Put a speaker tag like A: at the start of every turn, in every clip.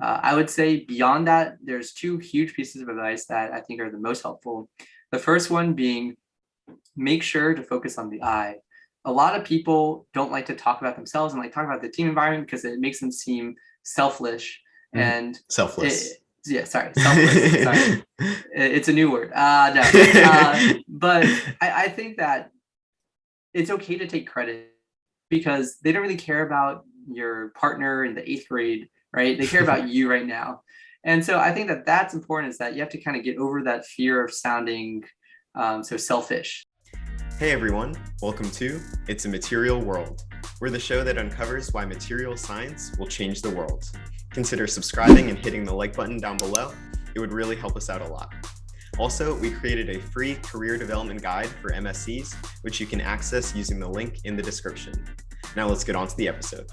A: I would say beyond that, there's two huge pieces of advice that I think are the most helpful. The first one being make sure to focus on the I. A lot of people don't like to talk about themselves and like talk about the team environment because it makes them seem selfish and
B: Selfless.
A: selfless. Sorry, it's a new word. No, but I think that it's okay to take credit because they don't really care about your partner in the eighth grade, right? They care about you right now. And so I think that that's important, is that you have to kind of get over that fear of sounding so selfish.
B: Hey everyone, welcome to It's a Material World. We're the show that uncovers why material science will change the world. Consider subscribing and hitting the like button down below. It would really help us out a lot. Also, we created a free career development guide for MSCs, which you can access using the link in the description. Now let's get on to the episode.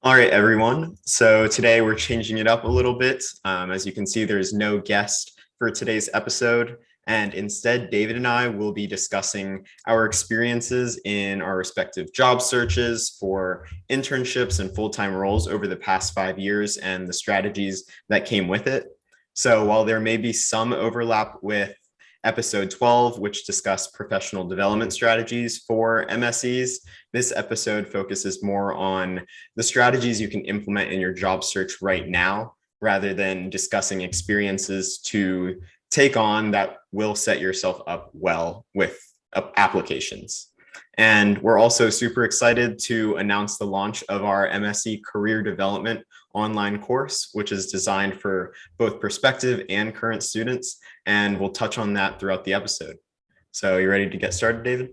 B: All right, everyone. So today we're changing it up a little bit. As you can see, there's no guest for today's episode. And instead, David and I will be discussing our experiences in our respective job searches for internships and full-time roles over the past 5 years and the strategies that came with it. So while there may be some overlap with episode 12, which discussed professional development strategies for MSEs, this episode focuses more on the strategies you can implement in your job search right now, rather than discussing experiences to take on that will set yourself up well with applications. And we're also super excited to announce the launch of our MSE Career Development online course, which is designed for both prospective and current students. And we'll touch on that throughout the episode. So you ready to get started, David?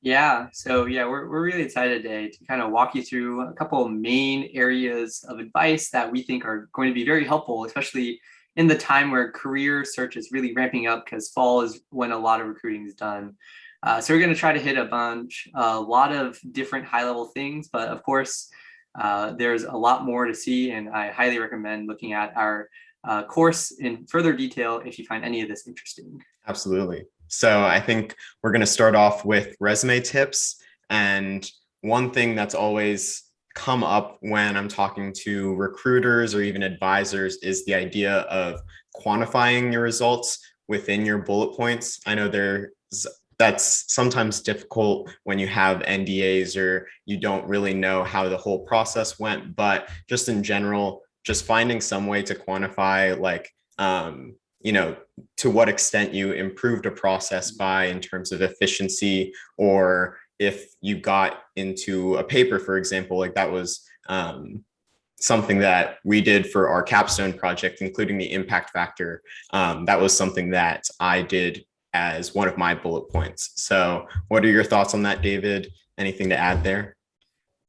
A: Yeah, so we're really excited today to kind of walk you through a couple of main areas of advice that we think are going to be very helpful, especially in the time where career search is really ramping up, because fall is when a lot of recruiting is done. So we're going to try to hit a lot of different high-level things, but of course, there's a lot more to see, and I highly recommend looking at our course in further detail if you find any of this interesting.
B: Absolutely. So I think we're going to start off with resume tips. And one thing that's always come up when I'm talking to recruiters or even advisors is the idea of quantifying your results within your bullet points. I know that's sometimes difficult when you have NDAs or you don't really know how the whole process went, but just in general, just finding some way to quantify, like, to what extent you improved a process by in terms of efficiency, or if you got into a paper, for example, like that was something that we did for our capstone project, including the impact factor. That was something that I did as one of my bullet points. So what are your thoughts on that, David? Anything to add there?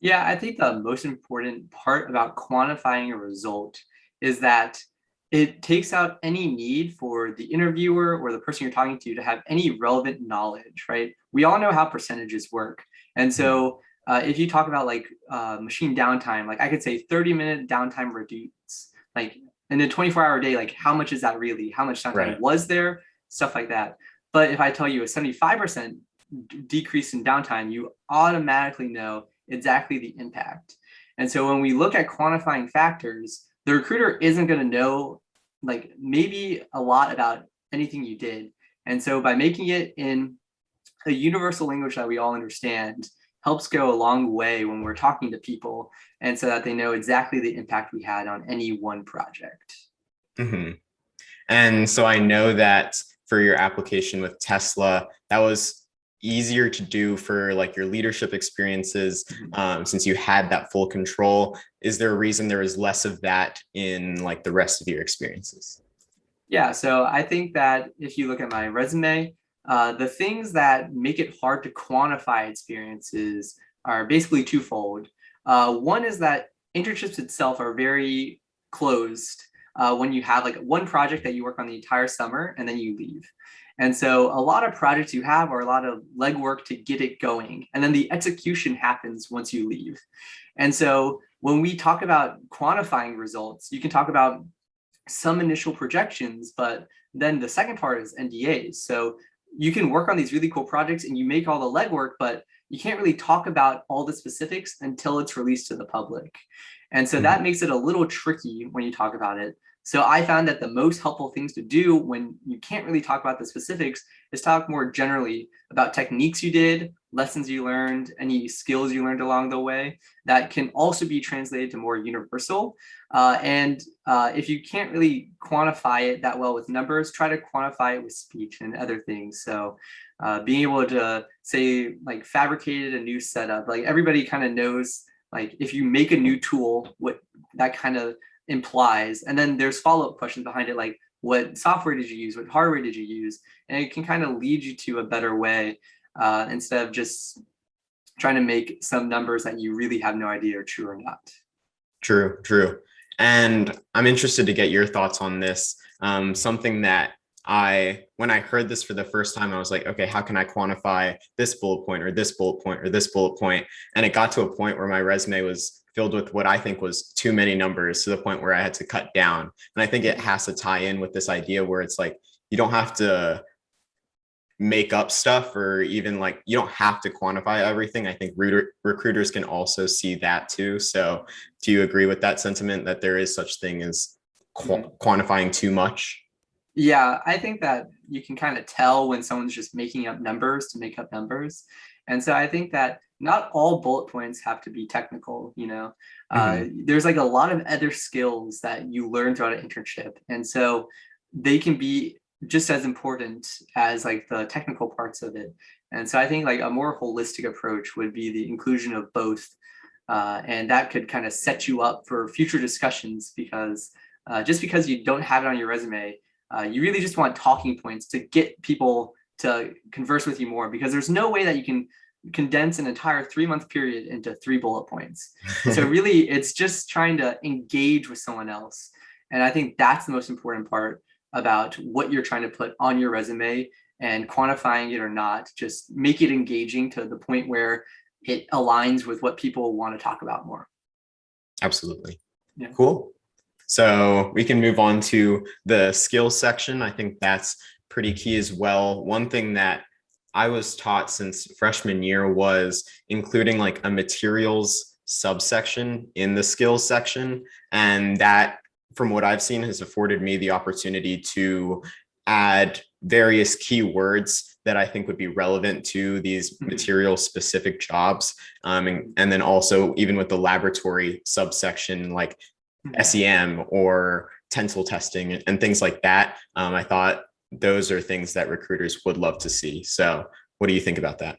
A: Yeah, I think the most important part about quantifying a result is that it takes out any need for the interviewer or the person you're talking to have any relevant knowledge, right? We all know how percentages work. And so if you talk about like machine downtime, like I could say 30-minute downtime reduce, like in a 24-hour day, like how much is that really? How much downtime was there? Stuff like that. But if I tell you a 75% decrease in downtime, you automatically know exactly the impact. And so when we look at quantifying factors, the recruiter isn't going to know like maybe a lot about anything you did. And so by making it in a universal language that we all understand helps go a long way when we're talking to people, and so that they know exactly the impact we had on any one project.
B: Mm-hmm. And so I know that for your application with Tesla, that was easier to do for like your leadership experiences, since you had that full control. Is there a reason there is less of that in like the rest of your experiences?
A: Yeah, so I think that if you look at my resume, the things that make it hard to quantify experiences are basically twofold. One is that internships itself are very closed when you have like one project that you work on the entire summer and then you leave. And so a lot of projects you have are a lot of legwork to get it going. And then the execution happens once you leave. And so when we talk about quantifying results, you can talk about some initial projections, but then the second part is NDAs. So you can work on these really cool projects and you make all the legwork, but you can't really talk about all the specifics until it's released to the public. And so that makes it a little tricky when you talk about it. So I found that the most helpful things to do when you can't really talk about the specifics is talk more generally about techniques you did, lessons you learned, any skills you learned along the way that can also be translated to more universal. If you can't really quantify it that well with numbers, try to quantify it with speech and other things. So being able to say like fabricated a new setup, like everybody kind of knows, like if you make a new tool, what that kind of implies, and then there's follow-up questions behind it, like what software did you use, what hardware did you use, and it can kind of lead you to a better way instead of just trying to make some numbers that you really have no idea are true or not.
B: True. And I'm interested to get your thoughts on this. Something that when I heard this for the first time, I was like, okay, how can I quantify this bullet point or this bullet point or this bullet point? And it got to a point where my resume was filled with what I think was too many numbers, to the point where I had to cut down. And I think it has to tie in with this idea where it's like, you don't have to make up stuff, or even like, you don't have to quantify everything. I think recruiters can also see that too. So do you agree with that sentiment, that there is such thing as quantifying too much?
A: Yeah, I think that you can kind of tell when someone's just making up numbers to make up numbers. And so I think that not all bullet points have to be technical, there's like a lot of other skills that you learn throughout an internship. And so they can be just as important as like the technical parts of it. And so I think like a more holistic approach would be the inclusion of both. And that could kind of set you up for future discussions, because just because you don't have it on your resume, you really just want talking points to get people to converse with you more, because there's no way that you can condense an entire 3-month period into 3 bullet points. So really, it's just trying to engage with someone else. And I think that's the most important part about what you're trying to put on your resume, and quantifying it or not, just make it engaging to the point where it aligns with what people want to talk about more.
B: Absolutely.
A: Yeah.
B: Cool. So we can move on to the skills section. I think that's pretty key as well. One thing that I was taught since freshman year was including like a materials subsection in the skills section. And that, from what I've seen, has afforded me the opportunity to add various keywords that I think would be relevant to these material specific jobs. And then also, even with the laboratory subsection, like SEM or tensile testing and things like that, I thought those are things that recruiters would love to see. So what do you think about that?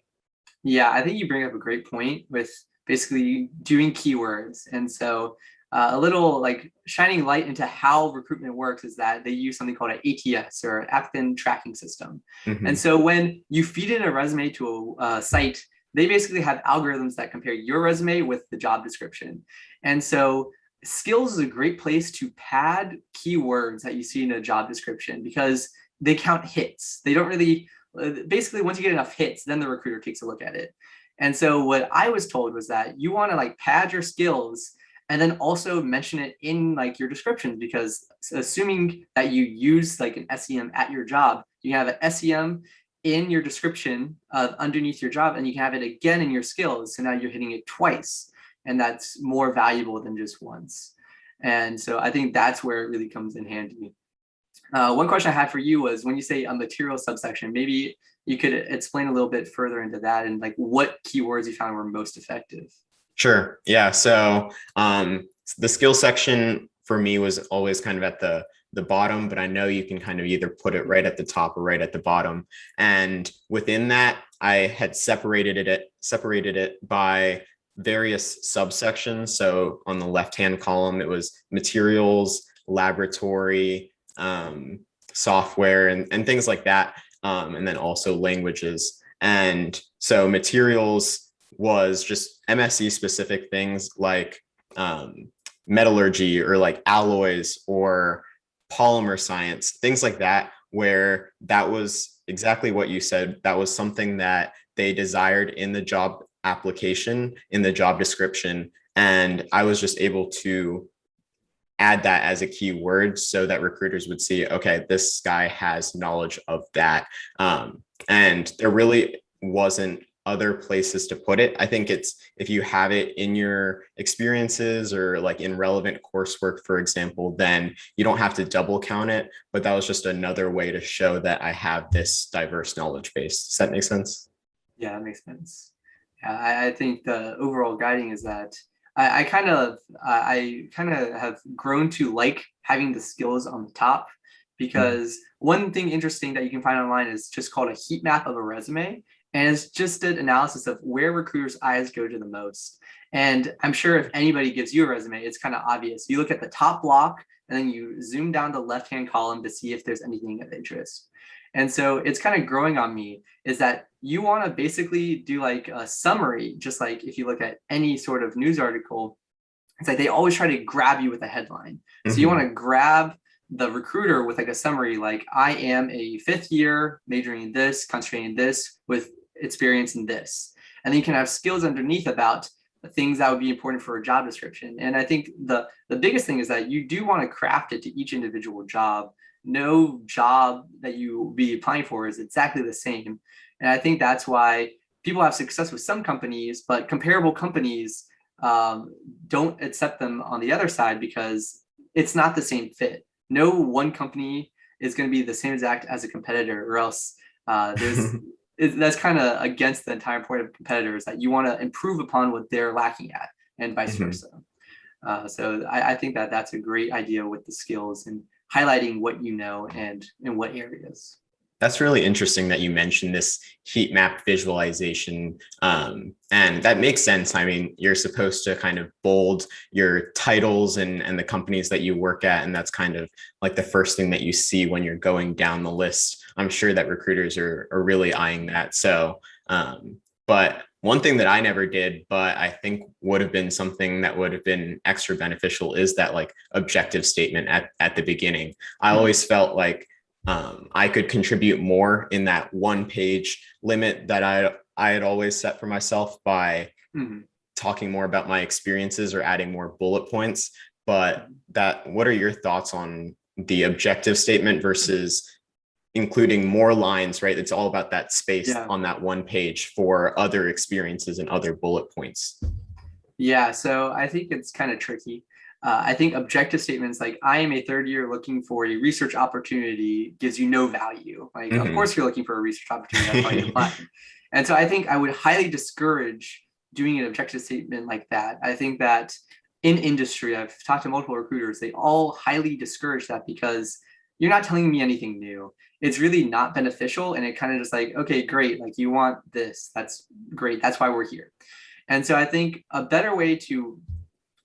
A: Yeah, I think you bring up a great point with basically doing keywords. And so a little like shining light into how recruitment works is that they use something called an ATS, or applicant tracking system. And so when you feed in a resume to a site, they basically have algorithms that compare your resume with the job description. And so skills is a great place to pad keywords that you see in a job description, because they count hits. They don't really, basically once you get enough hits, then the recruiter takes a look at it. And so what I was told was that you want to like pad your skills and then also mention it in like your descriptions, because assuming that you use like an SEM at your job, you can have an SEM in your description underneath your job, and you can have it again in your skills. So now you're hitting it twice, and that's more valuable than just once. And so I think that's where it really comes in handy. One question I had for you was, when you say a material subsection, maybe you could explain a little bit further into that and like what keywords you found were most effective.
B: Sure. Yeah. So the skill section for me was always kind of at the bottom, but I know you can kind of either put it right at the top or right at the bottom. And within that, I had separated it by various subsections. So on the left-hand column, it was materials, laboratory, software, and things like that. And then also languages. And so materials was just MSE-specific things like metallurgy, or like alloys, or polymer science, things like that, where that was exactly what you said. That was something that they desired in the job application, in the job description. And I was just able to add that as a keyword so that recruiters would see, okay, this guy has knowledge of that. And there really wasn't other places to put it. I think it's if you have it in your experiences or like in relevant coursework, for example, then you don't have to double count it. But that was just another way to show that I have this diverse knowledge base. Does that make sense?
A: Yeah, that makes sense. Yeah, I think the overall guiding is that I kind of have grown to like having the skills on the top, because one thing interesting that you can find online is just called a heat map of a resume. And it's just an analysis of where recruiters' eyes go to the most. And I'm sure if anybody gives you a resume, it's kind of obvious. You look at the top block and then you zoom down the left-hand column to see if there's anything of interest. And so it's kind of growing on me is that you want to basically do like a summary, just like if you look at any sort of news article, it's like they always try to grab you with a headline. So you want to grab the recruiter with like a summary, like I am a 5th year majoring in this, concentrating in this with experience in this. And then you can have skills underneath about the things that would be important for a job description. And I think the biggest thing is that you do want to craft it to each individual job. No job that you will be applying for is exactly the same. And I think that's why people have success with some companies, but comparable companies don't accept them on the other side because it's not the same fit. No one company is going to be the same exact as a competitor, or else that's kind of against the entire point of competitors, that you want to improve upon what they're lacking at and vice versa. So I think that that's a great idea with the skills and highlighting what you know and in what areas.
B: That's really interesting that you mentioned this heat map visualization. And that makes sense. I mean, you're supposed to kind of bold your titles and the companies that you work at. And that's kind of like the first thing that you see when you're going down the list. I'm sure that recruiters are really eyeing that. So, but one thing that I never did, but I think would have been something that would have been extra beneficial is that like objective statement at the beginning. I always felt like I could contribute more in that 1-page limit that I had always set for myself by talking more about my experiences or adding more bullet points. But what are your thoughts on the objective statement versus including more lines, right? It's all about that space on that 1 page for other experiences and other bullet points.
A: Yeah, so I think it's kind of tricky. I think objective statements like I am a 3rd year looking for a research opportunity gives you no value. Like, of course you're looking for a research opportunity, that's why you apply. And so I think I would highly discourage doing an objective statement like that. I think that in industry, I've talked to multiple recruiters, they all highly discourage that because you're not telling me anything new. It's really not beneficial. And it kind of just like, okay, great. Like you want this, that's great. That's why we're here. And so I think a better way to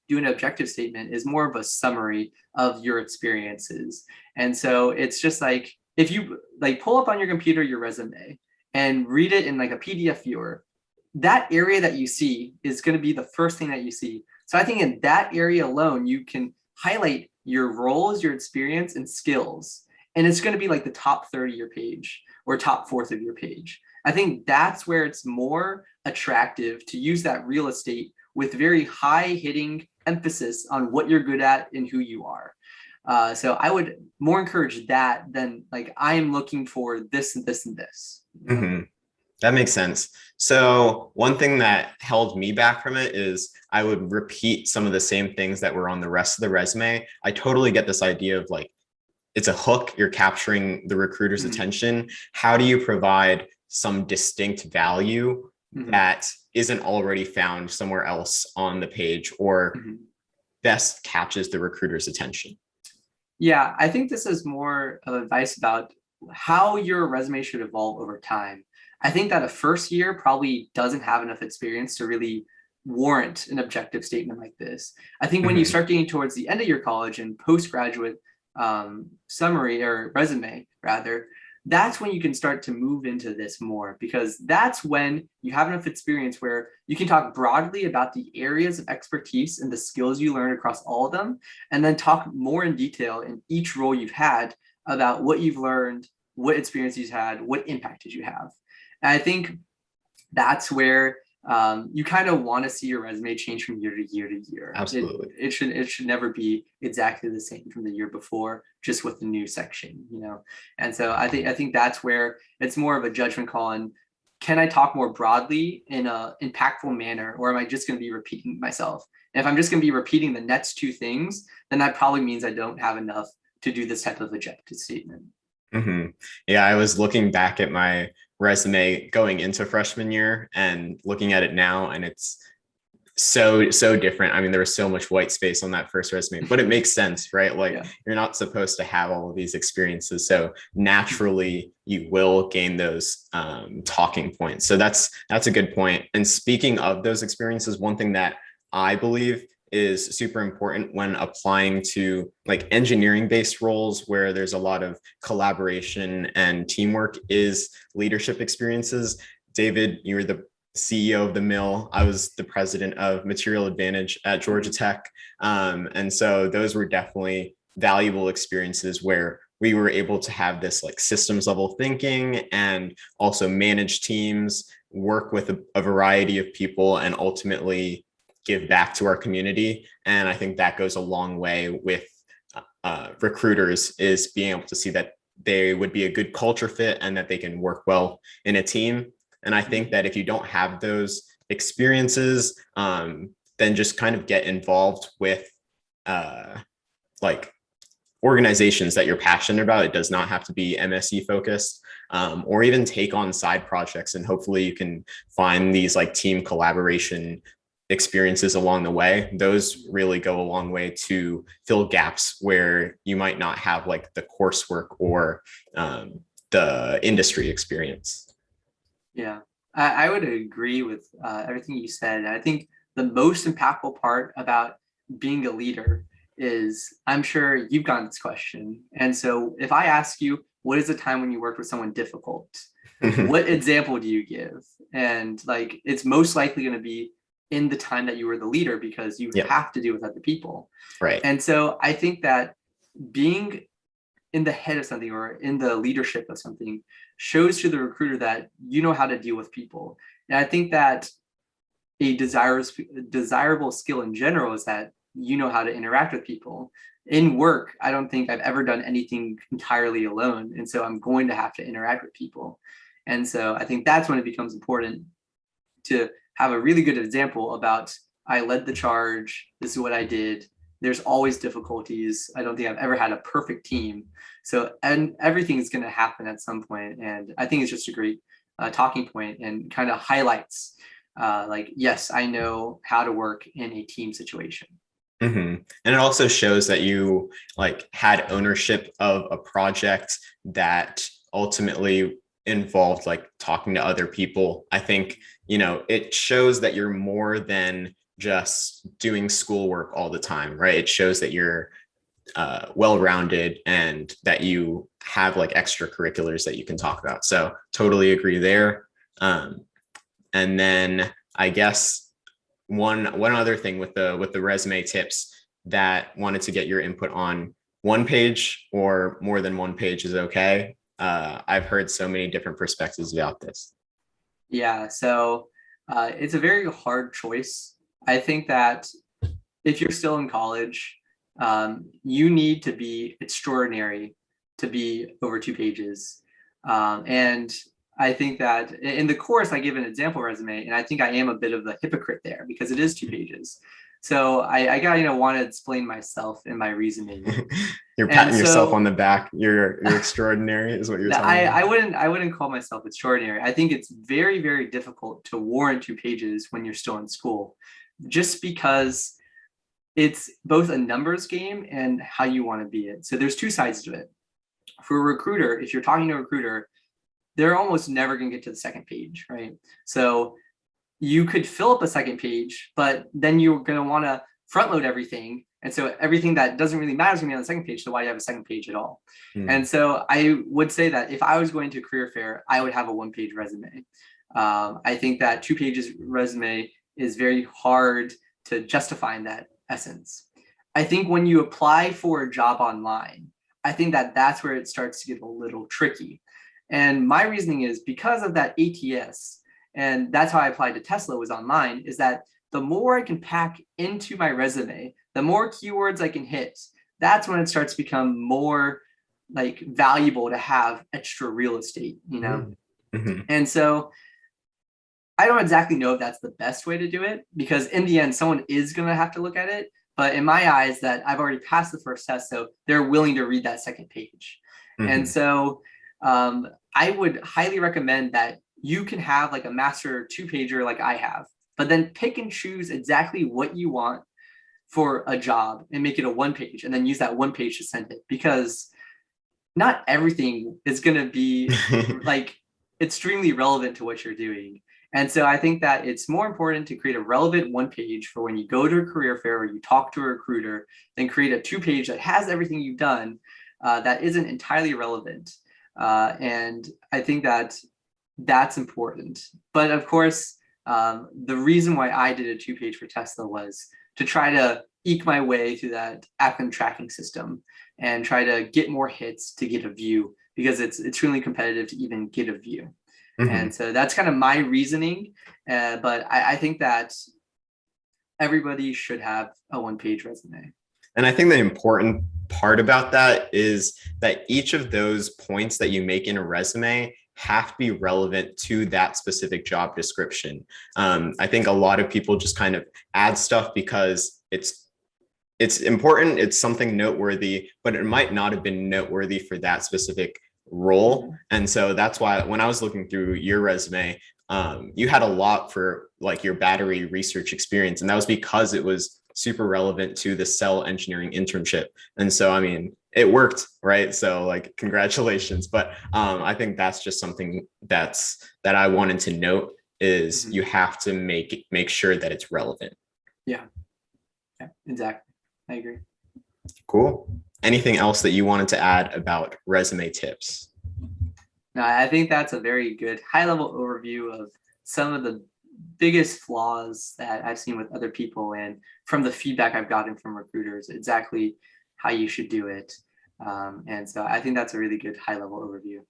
A: do an objective statement is more of a summary of your experiences. And so it's just like, if you like pull up on your computer your resume and read it in like a PDF viewer, that area that you see is going to be the first thing that you see. So I think in that area alone, you can highlight your roles, your experience, and skills. And it's going to be like the top 3rd of your page or top 4th of your page. I think that's where it's more attractive to use that real estate with very high hitting emphasis on what you're good at and who you are. So I would more encourage that than like, I am looking for this and this and this.
B: That makes sense. So one thing that held me back from it is I would repeat some of the same things that were on the rest of the resume. I totally get this idea of like, it's a hook, you're capturing the recruiter's attention. How do you provide some distinct value that isn't already found somewhere else on the page or best catches the recruiter's attention?
A: Yeah, I think this is more of advice about how your resume should evolve over time. I think that a 1st year probably doesn't have enough experience to really warrant an objective statement like this. I think when you start getting towards the end of your college and postgraduate summary or resume rather, that's when you can start to move into this more, because that's when you have enough experience where you can talk broadly about the areas of expertise and the skills you learn across all of them, and then talk more in detail in each role you've had about what you've learned, what experience you've had, what impact did you have. And I think that's where you kind of want to see your resume change from year to year to year.
B: Absolutely.
A: It should never be exactly the same from the year before, just with the new section, you know? And so I think that's where it's more of a judgment call on, can I talk more broadly in a impactful manner, or am I just going to be repeating myself? And if I'm just going to be repeating the next two things, then that probably means I don't have enough to do this type of objective statement.
B: Mm-hmm. Yeah, I was looking back at my resume going into freshman year and looking at it now, and it's so different. I mean, there was so much white space on that first resume, but it makes sense, right? Like you're not supposed to have all of these experiences, so naturally you will gain those talking points. So that's a good point. And speaking of those experiences, one thing that I believe is super important when applying to like engineering based roles where there's a lot of collaboration and teamwork is leadership experiences. David, you were the CEO of the mill. I was the president of Material Advantage at Georgia Tech. And so those were definitely valuable experiences where we were able to have this like systems level thinking and also manage teams, work with a variety of people, and ultimately give back to our community. And I think that goes a long way with recruiters, is being able to see that they would be a good culture fit and that they can work well in a team. And I think that if you don't have those experiences, then just kind of get involved with like organizations that you're passionate about. It does not have to be MSE focused, or even take on side projects. And hopefully you can find these like team collaboration experiences along the way. Those really go a long way to fill gaps where you might not have like the coursework or the industry experience.
A: Yeah, I would agree with everything you said. I think the most impactful part about being a leader is, I'm sure you've gotten this question. And so if I ask you, what is the time when you worked with someone difficult? What example do you give? And like, it's most likely going to be in the time that you were the leader, because you have to deal with other people.
B: Right.
A: And so I think that being in the head of something or in the leadership of something shows to the recruiter that you know how to deal with people. And I think that a desirable skill in general is that you know how to interact with people. In work, I don't think I've ever done anything entirely alone. And so I'm going to have to interact with people. And so I think that's when it becomes important to have a really good example about, I led the charge, this is what I did. There's always difficulties. I don't think I've ever had a perfect team. So, and everything's going to happen at some point. And I think it's just a great talking point and kind of highlights like, yes, I know how to work in a team situation.
B: Mm-hmm. And it also shows that you like had ownership of a project that ultimately involved like talking to other people. I think, you know, it shows that you're more than just doing schoolwork all the time, right? It shows that you're well-rounded and that you have like extracurriculars that you can talk about. So totally agree there. And then I guess one other thing with the resume tips that wanted to get your input on: one page or more than one page is okay. I've heard so many different perspectives about this.
A: Yeah, so it's a very hard choice. I think that if you're still in college, you need to be extraordinary to be over 2 pages. And I think that in the course, I give an example resume, and I think I am a bit of a hypocrite there because it is 2 pages. So I gotta, want to explain myself in my reasoning.
B: You're patting yourself on the back. You're extraordinary is what you're telling me.
A: I wouldn't call myself extraordinary. I think it's very, very difficult to warrant 2 pages when you're still in school, just because it's both a numbers game and how you want to be it. So there's 2 sides to it. For a recruiter, if you're talking to a recruiter, they're almost never going to get to the second page, right? So you could fill up a second page, but then you're going to want to front load everything. And so everything that doesn't really matter is going to be on the second page. So why do you have a second page at all? And so I would say that if I was going to a career fair, I would have a 1-page resume. I think that 2 pages resume is very hard to justify in that essence. I think when you apply for a job online, I think that that's where it starts to get a little tricky. And my reasoning is because of that ATS, and that's how I applied to Tesla, was online, is that the more I can pack into my resume, the more keywords I can hit, that's when it starts to become more like valuable to have extra real estate,
B: Mm-hmm.
A: And so I don't exactly know if that's the best way to do it, because in the end, someone is going to have to look at it. But in my eyes, that I've already passed the first test, so they're willing to read that second page. And so I would highly recommend that you can have like a master 2-pager like I have, but then pick and choose exactly what you want for a job and make it a 1-page, and then use that 1-page to send it, because not everything is going to be like extremely relevant to what you're doing. And so I think that it's more important to create a relevant 1-page for when you go to a career fair or you talk to a recruiter, than create a 2-page that has everything you've done that isn't entirely relevant. And I think that that's important. But of course, the reason why I did a 2-page for Tesla was to try to eke my way through that applicant tracking system and try to get more hits to get a view, because it's extremely competitive to even get a view. And so that's kind of my reasoning. But I think that everybody should have a 1-page resume.
B: And I think the important part about that is that each of those points that you make in a resume have to be relevant to that specific job description. I think a lot of people just kind of add stuff because it's important, it's something noteworthy, but it might not have been noteworthy for that specific role. And so that's why when I was looking through your resume, you had a lot for like your battery research experience, and that was because it was super relevant to the cell engineering internship. And so, I mean, it worked, right? So like, congratulations. But I think that's just something that I wanted to note is you have to make sure that it's relevant.
A: Yeah, exactly. I agree.
B: Cool. Anything else that you wanted to add about resume tips?
A: No, I think that's a very good high-level overview of some of the biggest flaws that I've seen with other people, and from the feedback I've gotten from recruiters, exactly how you should do it. And so I think that's a really good high-level overview.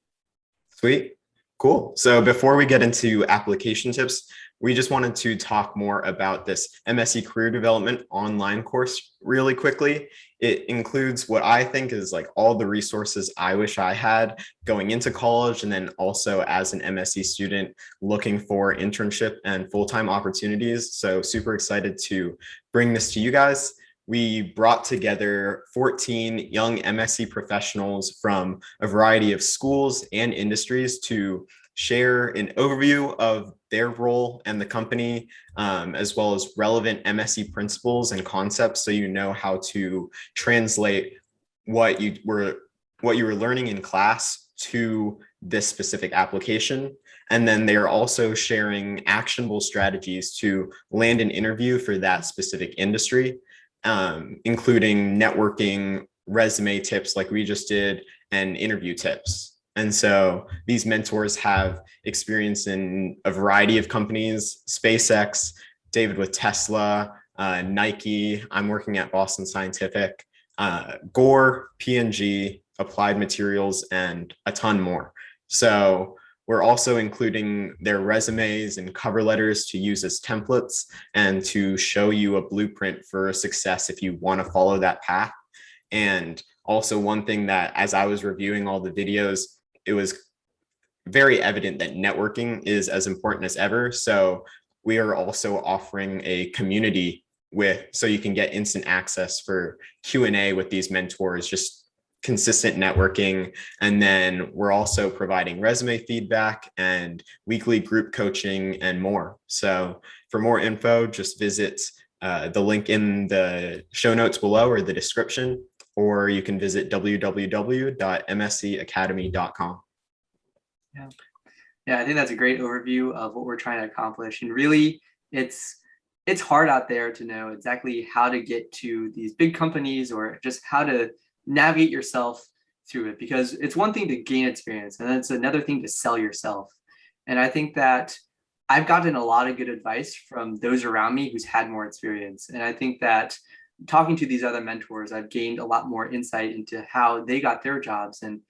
B: Sweet. Cool. So before we get into application tips, we just wanted to talk more about this MSE Career Development online course really quickly. It includes what I think is like all the resources I wish I had going into college, and then also as an MSE student looking for internship and full-time opportunities. So super excited to bring this to you guys. We brought together 14 young MSE professionals from a variety of schools and industries to share an overview of their role and the company, as well as relevant MSE principles and concepts, so you know how to translate what you were learning in class to this specific application. And then they are also sharing actionable strategies to land an interview for that specific industry, including networking, resume tips like we just did, and interview tips. And so these mentors have experience in a variety of companies: SpaceX, David with Tesla, Nike. I'm working at Boston Scientific, Gore, P&G, Applied Materials, and a ton more. So we're also including their resumes and cover letters to use as templates and to show you a blueprint for success if you want to follow that path. And also, one thing that as I was reviewing all the videos, it was very evident that networking is as important as ever. So we are also offering a community so you can get instant access for Q&A with these mentors, just consistent networking. And then we're also providing resume feedback and weekly group coaching and more. So for more info, just visit the link in the show notes below or the description, or you can visit www.mscacademy.com.
A: Yeah, I think that's a great overview of what we're trying to accomplish. And really, it's hard out there to know exactly how to get to these big companies, or just how to navigate yourself through it, because it's one thing to gain experience, and then it's another thing to sell yourself. And I think that I've gotten a lot of good advice from those around me who's had more experience. And I think that talking to these other mentors, I've gained a lot more insight into how they got their jobs. And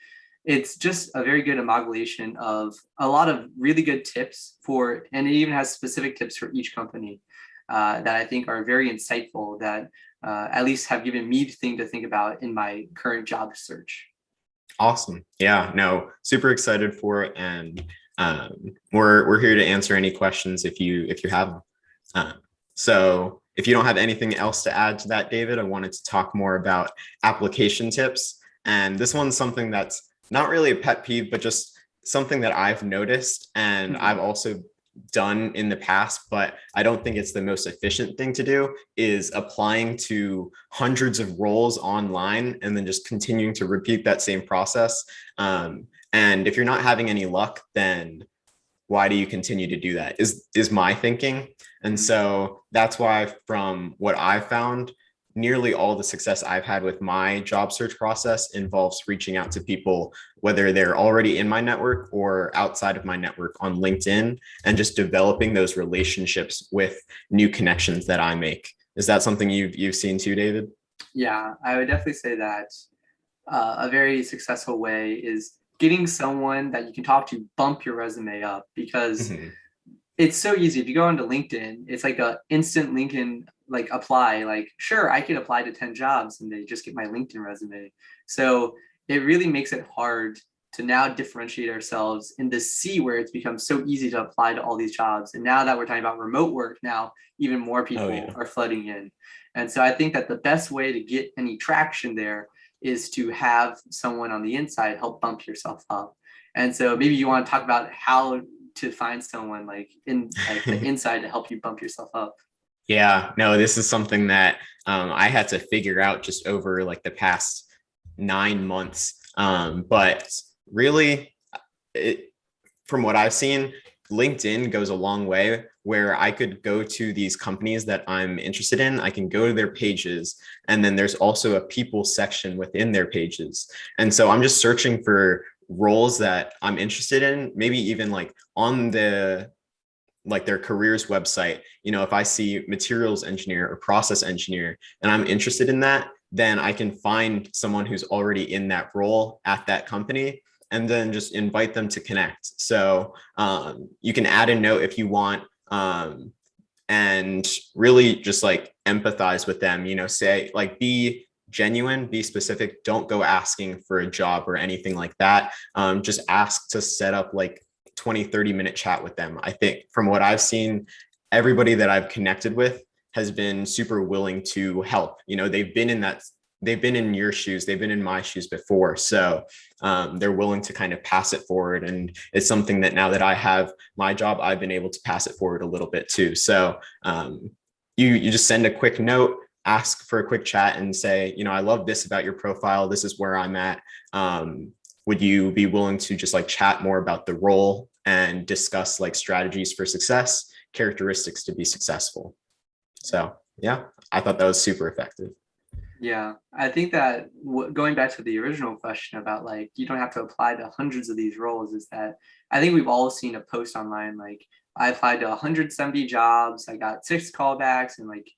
A: it's just a very good amalgamation of a lot of really good tips and it even has specific tips for each company that I think are very insightful, that at least have given me the thing to think about in my current job search.
B: Awesome. Yeah, no, super excited for it. And We're here to answer any questions if you have them. So if you don't have anything else to add to that, David, I wanted to talk more about application tips. And this one's something that's not really a pet peeve, but just something that I've noticed and I've also done in the past, but I don't think it's the most efficient thing to do, is applying to hundreds of roles online and then just continuing to repeat that same process. And if you're not having any luck, then why do you continue to do that is my thinking. And so that's why, from what I found, nearly all the success I've had with my job search process involves reaching out to people, whether they're already in my network or outside of my network on LinkedIn, and just developing those relationships with new connections that I make. Is that something you've seen too, David?
A: Yeah, I would definitely say that a very successful way is getting someone that you can talk to bump your resume up, because it's so easy. If you go onto LinkedIn, it's like a instant LinkedIn like apply. Like, sure, I could apply to 10 jobs and they just get my LinkedIn resume. So it really makes it hard to now differentiate ourselves in the C, where it's become so easy to apply to all these jobs. And now that we're talking about remote work, now even more people are flooding in. And so I think that the best way to get any traction there is to have someone on the inside help bump yourself up. And so maybe you want to talk about how to find someone like in like the inside to help you bump yourself up.
B: Yeah, no, this is something that I had to figure out just over like the past 9 months. But really, from what I've seen, LinkedIn goes a long way, where I could go to these companies that I'm interested in. I can go to their pages, and then there's also a people section within their pages. And so I'm just searching for roles that I'm interested in, maybe even like on their careers website. If I see materials engineer or process engineer and I'm interested in that, then I can find someone who's already in that role at that company and then just invite them to connect. So you can add a note if you want, and really just like empathize with them, say like, be genuine, be specific. Don't go asking for a job or anything like that. Just ask to set up like 20-30 minute chat with them. I think from what I've seen, everybody that I've connected with has been super willing to help. They've been in your shoes, they've been in my shoes before. So they're willing to kind of pass it forward. And it's something that now that I have my job, I've been able to pass it forward a little bit too. So you just send a quick note, ask for a quick chat and say, I love this about your profile. This is where I'm at. Would you be willing to just like chat more about the role and discuss like strategies for success, characteristics to be successful? So yeah, I thought that was super effective.
A: Yeah, I think that going back to the original question about like, you don't have to apply to hundreds of these roles, is that I think we've all seen a post online, like, I applied to 170 jobs, I got 6 callbacks, and like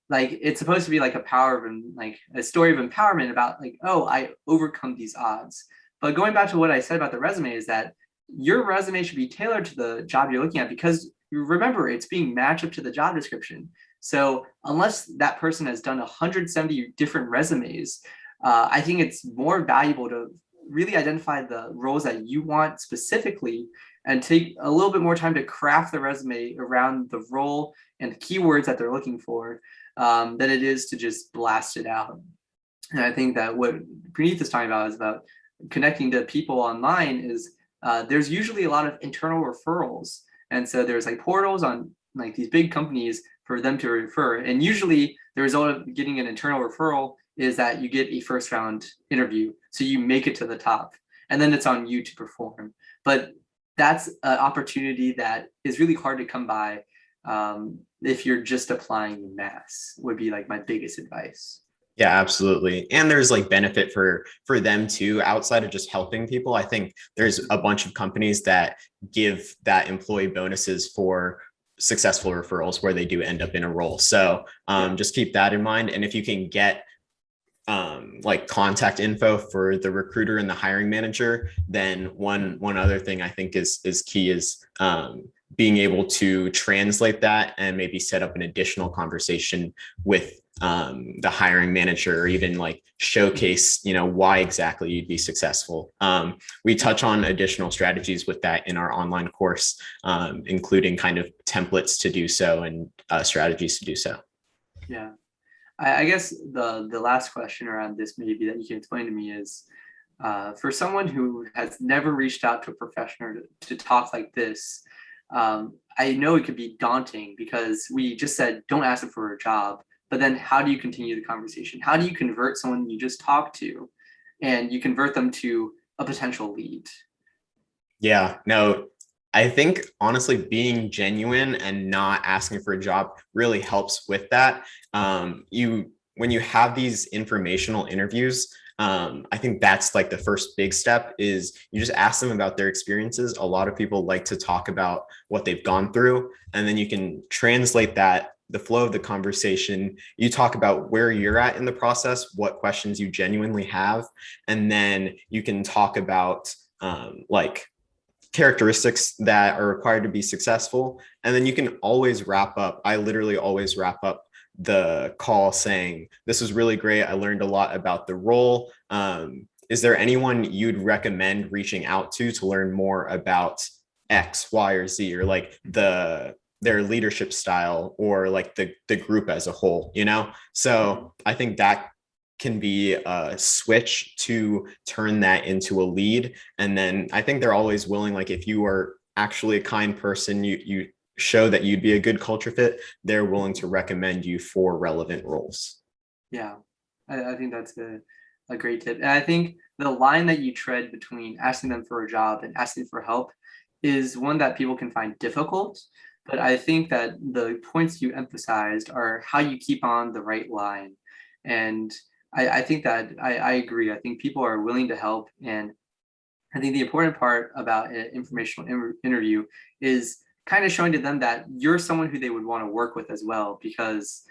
A: it's supposed to be like a story of empowerment about like, oh, I overcome these odds. But going back to what I said about the resume, is that your resume should be tailored to the job you're looking at, because remember, it's being matched up to the job description. So unless that person has done 170 different resumes, I think it's more valuable to really identify the roles that you want specifically and take a little bit more time to craft the resume around the role and the keywords that they're looking for, than it is to just blast it out. And I think that what Punith is talking about is about connecting to people online is there's usually a lot of internal referrals. And so there's like portals on like these big companies for them to refer. And usually the result of getting an internal referral is that you get a first round interview. So you make it to the top, and then it's on you to perform. But that's an opportunity that is really hard to come by if you're just applying in mass, would be like my biggest advice.
B: Yeah, absolutely. And there's like benefit for them too, outside of just helping people. I think there's a bunch of companies that give that employee bonuses for successful referrals where they do end up in a role. So just keep that in mind. And if you can get like contact info for the recruiter and the hiring manager, then one other thing I think is key is being able to translate that and maybe set up an additional conversation with the hiring manager, or even like showcase, why exactly you'd be successful. We touch on additional strategies with that in our online course, including kind of templates to do so and strategies to do so.
A: Yeah. I guess the last question around this maybe that you can explain to me is, for someone who has never reached out to a professional to talk like this, I know it could be daunting because we just said, don't ask them for a job, but then how do you continue the conversation? How do you convert someone you just talked to and you convert them to a potential lead?
B: Yeah, no, I think honestly, being genuine and not asking for a job really helps with that. When you have these informational interviews, I think that's like the first big step is you just ask them about their experiences. A lot of people like to talk about what they've gone through, and then you can translate that, the flow of the conversation. You talk about where you're at in the process, what questions you genuinely have, and then you can talk about like characteristics that are required to be successful. And then you can always wrap up. I literally always wrap up the call saying, this was really great. I learned a lot about the role. Is there anyone you'd recommend reaching out to learn more about X, Y, or Z, or like their leadership style, or like the group as a whole, So I think that can be a switch to turn that into a lead. And then I think they're always willing, like if you are actually a kind person, you show that you'd be a good culture fit, they're willing to recommend you for relevant roles.
A: Yeah, I think that's a great tip. And I think the line that you tread between asking them for a job and asking for help is one that people can find difficult. But I think that the points you emphasized are how you keep on the right line. And I think that I agree. I think people are willing to help. And I think the important part about an informational interview is kind of showing to them that you're someone who they would want to work with as well, because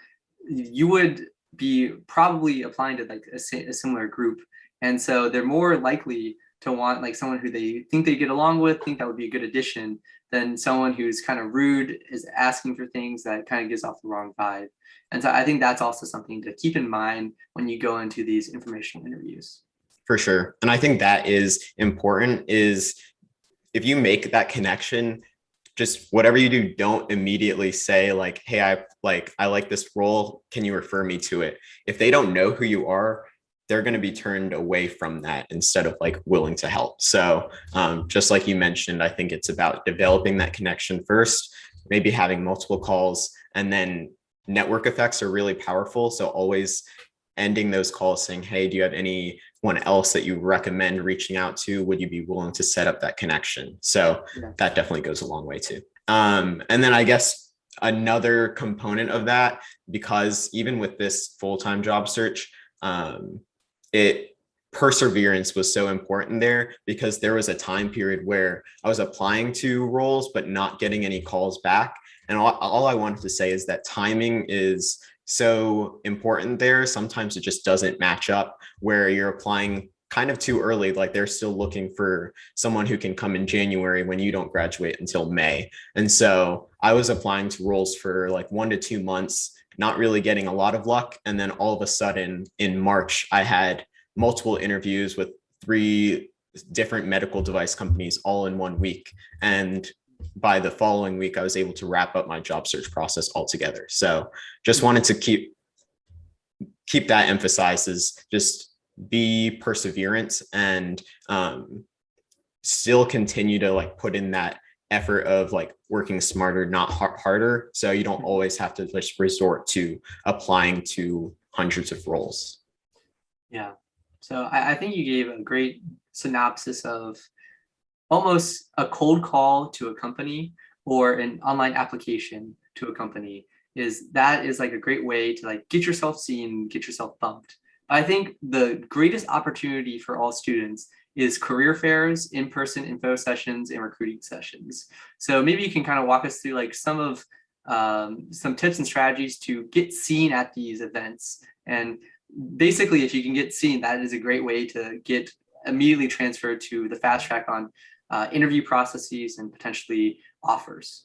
A: you would be probably applying to like a similar group. And so they're more likely to want like someone who they think they get along with, think that would be a good addition, than someone who's kind of rude, is asking for things that kind of gives off the wrong vibe. And so I think that's also something to keep in mind when you go into these informational interviews.
B: For sure. And I think that is important, is if you make that connection, just whatever you do, don't immediately say like, hey, I like this role. Can you refer me to it? If they don't know who you are, they're going to be turned away from that instead of like willing to help. So just like you mentioned, I think it's about developing that connection first, maybe having multiple calls, and then network effects are really powerful. So always ending those calls saying, hey, do you have anyone else that you recommend reaching out to? Would you be willing to set up that connection? So that definitely goes a long way too. And then I guess another component of that, because even with this full-time job search, perseverance was so important there, because there was a time period where I was applying to roles but not getting any calls back. And all I wanted to say is that timing is so important there. Sometimes it just doesn't match up, where you're applying kind of too early. Like they're still looking for someone who can come in January when you don't graduate until May. And so I was applying to roles for like 1 to 2 months, not really getting a lot of luck. And then all of a sudden in March, I had multiple interviews with 3 different medical device companies all in 1 week. And by the following week, I was able to wrap up my job search process altogether. So just wanted to keep that emphasized, is just be perseverant and still continue to like put in that effort of like working smarter, not harder. So you don't always have to just resort to applying to hundreds of roles.
A: Yeah. So I think you gave a great synopsis of almost a cold call to a company or an online application to a company. Is like a great way to like get yourself seen, get yourself bumped. I think the greatest opportunity for all students is career fairs, in-person info sessions, and recruiting sessions. So maybe you can kind of walk us through like some tips and strategies to get seen at these events. And basically, if you can get seen, that is a great way to get immediately transferred to the fast track on interview processes and potentially offers.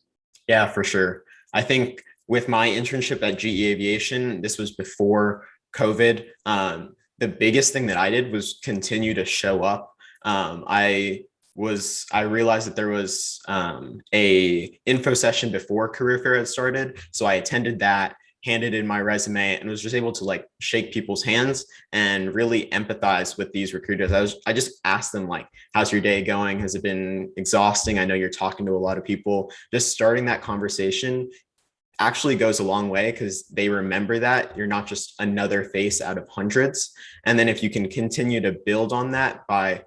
B: Yeah, for sure. I think with my internship at GE Aviation, this was before COVID. The biggest thing that I did was continue to show up. I realized that there was a info session before career fair had started, so I attended that, handed in my resume, and was just able to like shake people's hands and really empathize with these recruiters. I just asked them like, how's your day going? Has it been exhausting? I know you're talking to a lot of people. Just starting that conversation actually goes a long way because they remember that you're not just another face out of hundreds. And then if you can continue to build on that by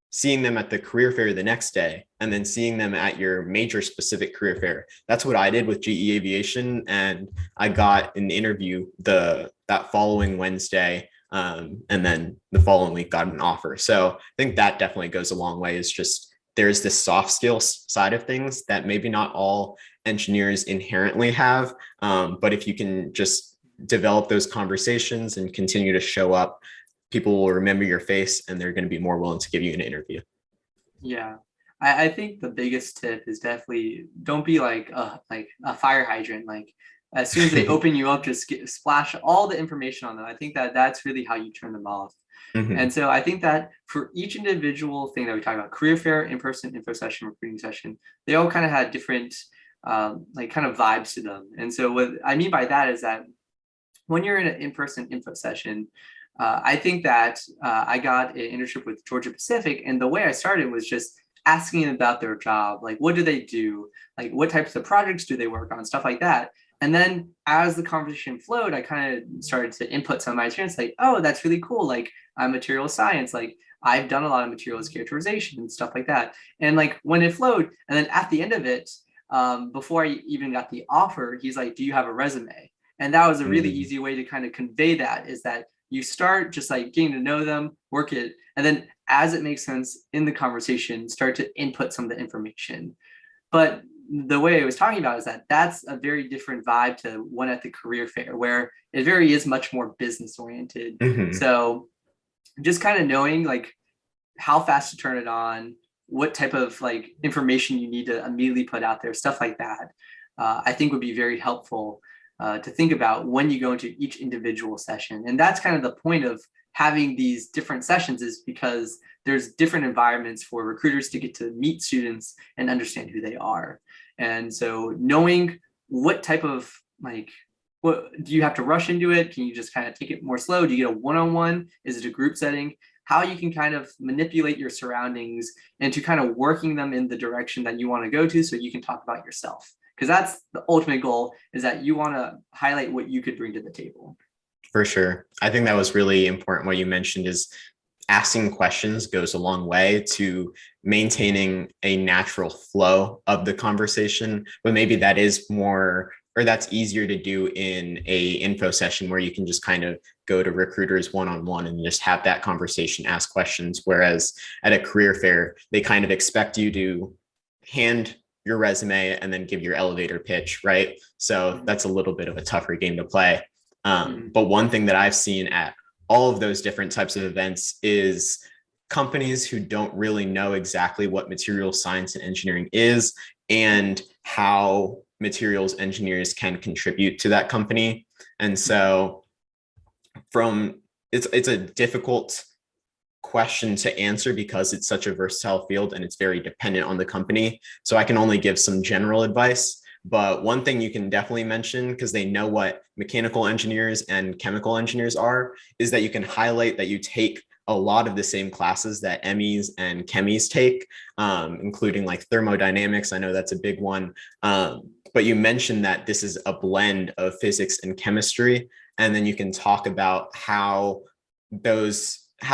B: seeing them at the career fair the next day and then seeing them at your major specific career fair. That's what I did with GE Aviation, and I got an interview that following Wednesday, and then the following week got an offer. So I think that definitely goes a long way. Is just there's this soft skills side of things that maybe not all engineers inherently have, but if you can just develop those conversations and continue to show up, people will remember your face and they're going to be more willing to give you an interview.
A: Yeah. I think the biggest tip is definitely don't be like a fire hydrant. Like as soon as they open you up, just splash all the information on them. I think that's really how you turn them off.
B: Mhm.
A: And so I think that for each individual thing that we talk about, career fair, in-person, info session, recruiting session, they all kind of had different like kind of vibes to them. And so what I mean by that is that when you're in an in-person info session, I think that I got an internship with Georgia Pacific, and the way I started was just asking about their job, like what do they do, like what types of projects do they work on, stuff like that. And then as the conversation flowed, I kind of started to input some of my experience, like, oh, that's really cool. Like I'm material science, like I've done a lot of materials characterization and stuff like that. And like when it flowed, and then at the end of it, before I even got the offer, he's like, do you have a resume? And that was a really easy way to kind of convey that, is that you start just like getting to know them, work it, and then as it makes sense in the conversation, start to input some of the information. But the way I was talking about is that that's a very different vibe to one at the career fair, where it very is much more business oriented.
B: Mhm.
A: So just kind of knowing like how fast to turn it on, what type of like information you need to immediately put out there, stuff like that, I think would be very helpful to think about when you go into each individual session. And that's kind of the point of having these different sessions, is because there's different environments for recruiters to get to meet students and understand who they are. And so knowing what type of like, what do you have to rush into it? Can you just kind of take it more slow? Do you get a one-on-one? Is it a group setting? How you can kind of manipulate your surroundings and to kind of working them in the direction that you want to go to, so you can talk about yourself. Because that's the ultimate goal, is that you want to highlight what you could bring to the table.
B: For sure. I think that was really important. What you mentioned is asking questions goes a long way to maintaining a natural flow of the conversation, but maybe that is more, or that's easier to do in a info session where you can just kind of go to recruiters one-on-one and just have that conversation, ask questions. Whereas at a career fair, they kind of expect you to hand your resume and then give your elevator pitch, right? So that's a little bit of a tougher game to play. But one thing that I've seen at all of those different types of events is companies who don't really know exactly what materials science and engineering is and how materials engineers can contribute to that company. And so it's a difficult question to answer because it's such a versatile field and it's very dependent on the company. So I can only give some general advice. But one thing you can definitely mention, because they know what mechanical engineers and chemical engineers are, is that you can highlight that you take a lot of the same classes that MEs and chemies take, including like thermodynamics. I know that's a big one. But you mentioned that this is a blend of physics and chemistry. And then you can talk about how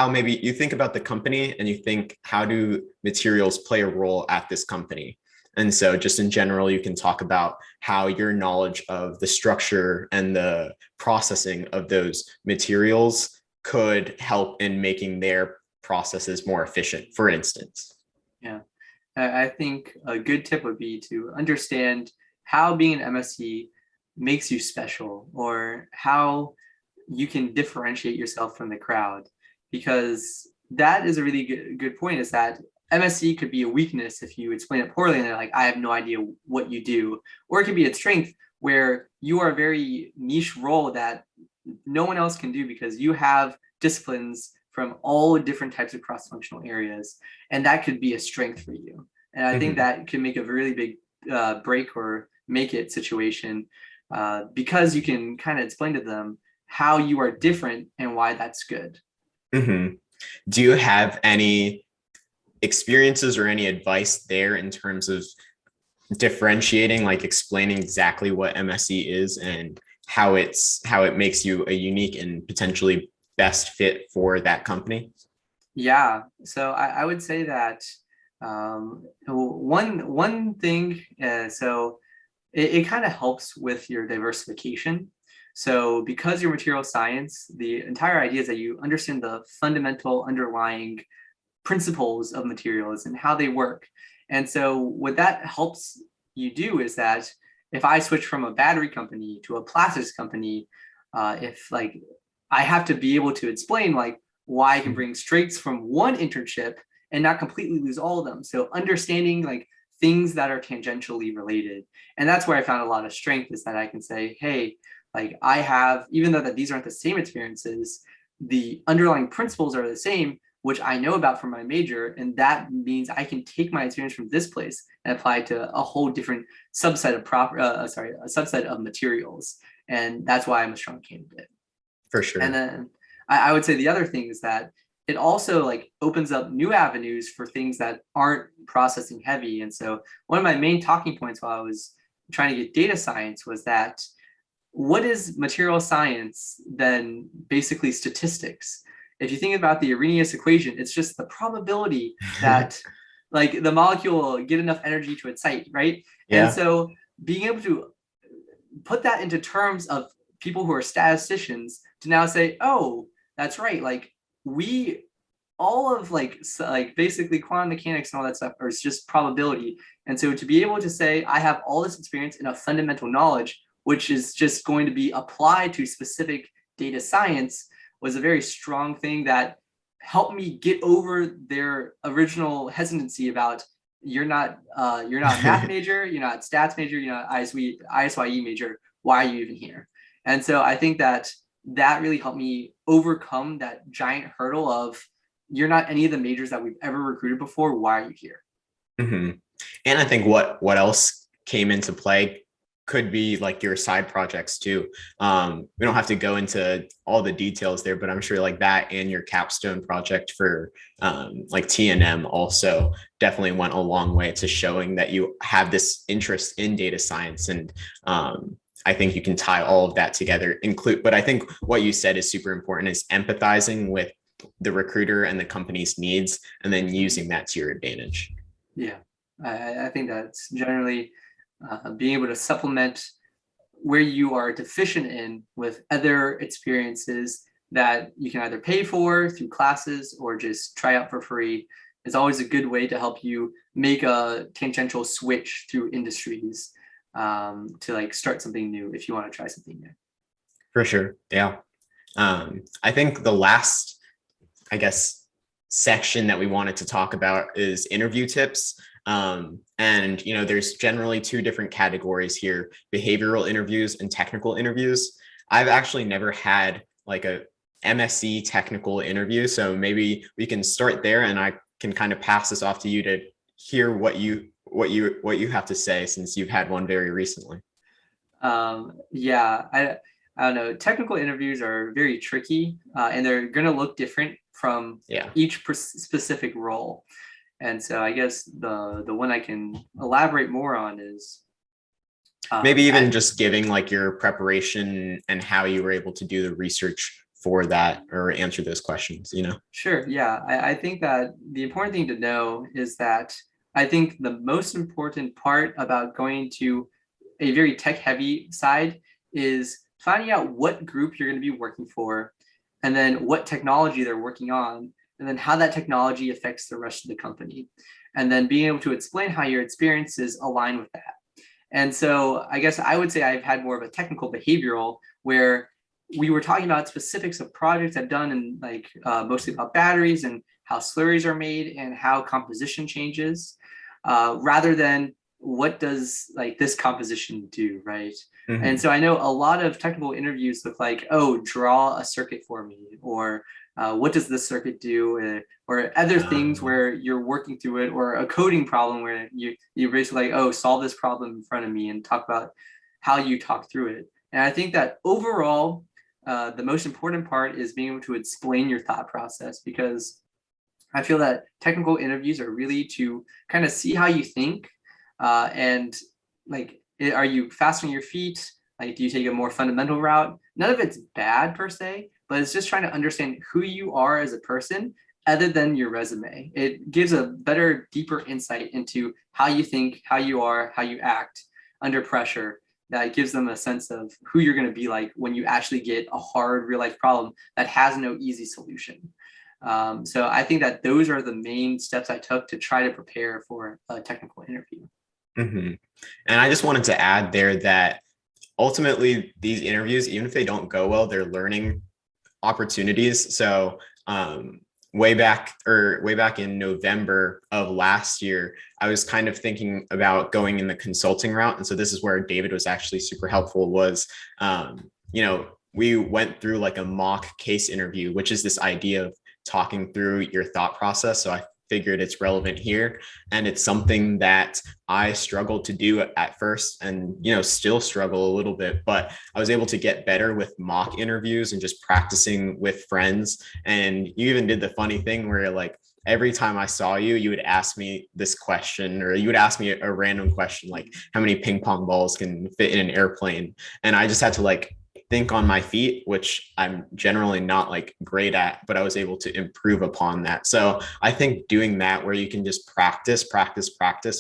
B: maybe you think about the company and you think, how do materials play a role at this company? And so just in general, you can talk about how your knowledge of the structure and the processing of those materials could help in making their processes more efficient, for instance.
A: Yeah, I think a good tip would be to understand how being an MSc makes you special, or how you can differentiate yourself from the crowd. Because that is a really good point, is that MSE could be a weakness if you explain it poorly and they're like, I have no idea what you do. Or it could be a strength where you are a very niche role that no one else can do because you have disciplines from all different types of cross-functional areas. And that could be a strength for you. And I think that can make a really big break or make it situation because you can kind of explain to them how you are different and why that's good.
B: Do you have any experiences or any advice there in terms of differentiating, like explaining exactly what MSE is and how it makes you a unique and potentially best fit for that company?
A: Yeah, so I would say that one thing, so it kind of helps with your diversification. So because you're material science, the entire idea is that you understand the fundamental underlying principles of materials and how they work. And so what that helps you do is that if I switch from a battery company to a plastics company, if like I have to be able to explain like why I can bring strengths from one internship and not completely lose all of them. So understanding like things that are tangentially related. And that's where I found a lot of strength is that I can say, hey, like I have, even though that these aren't the same experiences, the underlying principles are the same, which I know about from my major. And that means I can take my experience from this place and apply it to a whole different subset of a subset of materials. And that's why I'm a strong candidate.
B: For sure.
A: And then I would say the other thing is that it also like opens up new avenues for things that aren't processing heavy. And so one of my main talking points while I was trying to get data science was that what is material science than basically statistics? If you think about the Arrhenius equation, it's just the probability that like the molecule will get enough energy to its site, right?
B: Yeah.
A: And so being able to put that into terms of people who are statisticians to now say, oh, that's right. Like we all of like basically quantum mechanics and all that stuff is just probability. And so to be able to say, I have all this experience in a fundamental knowledge, which is just going to be applied to specific data science, was a very strong thing that helped me get over their original hesitancy about you're not a math major, you're not stats major, you're not ISYE major. Why are you even here? And so I think that really helped me overcome that giant hurdle of you're not any of the majors that we've ever recruited before. Why are you here?
B: And I think what else came into play could be like your side projects too. We don't have to go into all the details there, but I'm sure like that and your capstone project for like T&M also definitely went a long way to showing that you have this interest in data science. And I think you can tie all of that together, but I think what you said is super important is empathizing with the recruiter and the company's needs and then using that to your advantage.
A: Yeah, I think that's generally being able to supplement where you are deficient in with other experiences that you can either pay for through classes or just try out for free is always a good way to help you make a tangential switch through industries to like start something new if you want to try something new.
B: For sure. Yeah. I think the last, I guess, section that we wanted to talk about is interview tips. And, you know, there's generally two different categories here, behavioral interviews and technical interviews. I've actually never had like a MSE technical interview. So maybe we can start there and I can kind of pass this off to you to hear what you have to say since you've had one very recently.
A: Yeah, I don't know. Technical interviews are very tricky and they're going to look different from each specific role. And so I guess the one I can elaborate more on is
B: maybe even just giving like your preparation and how you were able to do the research for that or answer those questions, you know?
A: Sure. Yeah. I think that the important thing to know is that I think the most important part about going to a very tech heavy side is finding out what group you're going to be working for and then what technology they're working on, and then how that technology affects the rest of the company. And then being able to explain how your experiences align with that. And so I guess I would say I've had more of a technical behavioral where we were talking about specifics of projects I've done and like mostly about batteries and how slurries are made and how composition changes, rather than what does like this composition do, right?
B: Mm-hmm.
A: And so I know a lot of technical interviews look like, oh, draw a circuit for me, or what does this circuit do, or other things where you're working through it, or a coding problem where you basically like, oh, solve this problem in front of me and talk about how you talk through it. And I think that overall, the most important part is being able to explain your thought process, because I feel that technical interviews are really to kind of see how you think, and like, are you fast on your feet? Like, do you take a more fundamental route? None of it's bad per se, but it's just trying to understand who you are as a person other than your resume. It gives a better, deeper insight into how you think, how you are, how you act under pressure. That gives them a sense of who you're going to be like when you actually get a hard real life problem that has no easy solution. So I think that those are the main steps I took to try to prepare for a technical interview.
B: Mm-hmm. And I just wanted to add there that ultimately these interviews, even if they don't go well, they're learning opportunities. So way back in November of last year, I was kind of thinking about going in the consulting route. And so this is where David was actually super helpful, was, we went through like a mock case interview, which is this idea of talking through your thought process. So I figured it's relevant here. And it's something that I struggled to do at first, and, still struggle a little bit, but I was able to get better with mock interviews and just practicing with friends. And you even did the funny thing where like, every time I saw you, you would ask me this question, or you would ask me a random question, like how many ping pong balls can fit in an airplane? And I just had to like think on my feet, which I'm generally not like great at, but I was able to improve upon that. So I think doing that, where you can just practice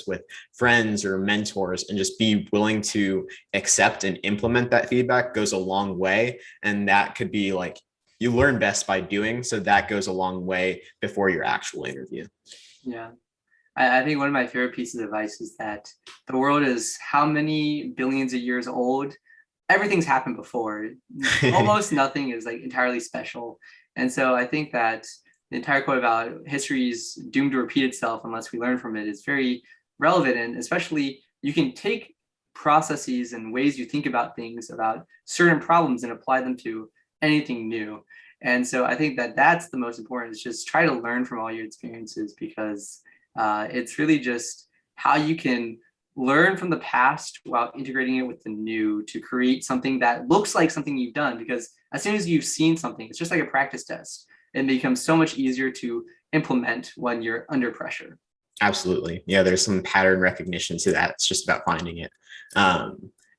B: with friends or mentors and just be willing to accept and implement that feedback, goes a long way. And that could be like, you learn best by doing. So that goes a long way before your actual interview.
A: Yeah. I think one of my favorite pieces of advice is that the world is how many billions of years old? Everything's happened before. Almost nothing is like entirely special. And so I think that the entire quote about history is doomed to repeat itself unless we learn from it is very relevant. And especially you can take processes and ways you think about things, about certain problems, and apply them to anything new. And so I think that that's the most important, is just try to learn from all your experiences, because it's really just how you can learn from the past while integrating it with the new to create something that looks like something you've done. Because as soon as you've seen something, it's just like a practice test. It becomes so much easier to implement when you're under pressure.
B: Absolutely. Yeah, there's some pattern recognition to that. It's just about finding it.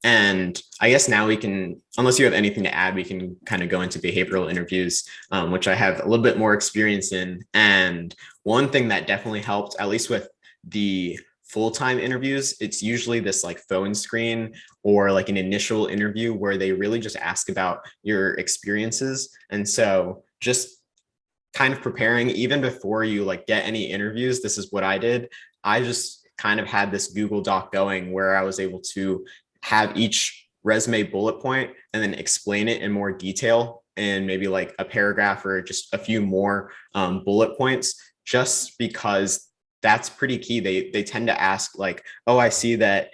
B: And I guess now we can, unless you have anything to add, we can kind of go into behavioral interviews, which I have a little bit more experience in. And one thing that definitely helped, at least with the full-time interviews, it's usually this like phone screen or like an initial interview where they really just ask about your experiences. And so just kind of preparing even before you like get any interviews, this is what I did. I just kind of had this Google Doc going where I was able to have each resume bullet point and then explain it in more detail in maybe like a paragraph or just a few more bullet points, just because that's pretty key. They tend to ask like, oh, I see that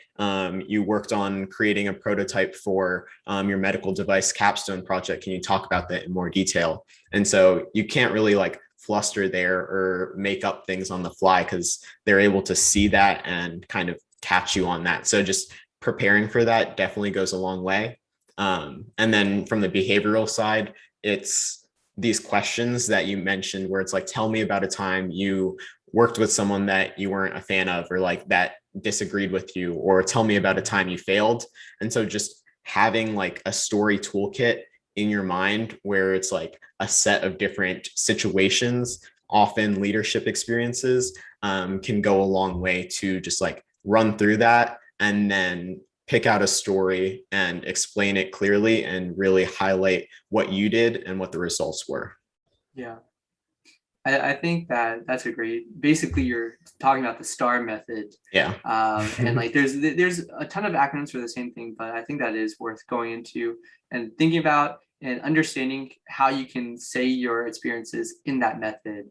B: you worked on creating a prototype for your medical device capstone project. Can you talk about that in more detail? And so you can't really like fluster there or make up things on the fly, because they're able to see that and kind of catch you on that. So just preparing for that definitely goes a long way. And then from the behavioral side, it's these questions that you mentioned where it's like, tell me about a time you worked with someone that you weren't a fan of, or like that disagreed with you, or tell me about a time you failed. And so just having like a story toolkit in your mind where it's like a set of different situations, often leadership experiences, can go a long way to just like run through that and then pick out a story and explain it clearly and really highlight what you did and what the results were.
A: Yeah. I think that that's a great, basically you're talking about the STAR method.
B: Yeah.
A: And like there's a ton of acronyms for the same thing, but I think that is worth going into and thinking about and understanding how you can say your experiences in that method.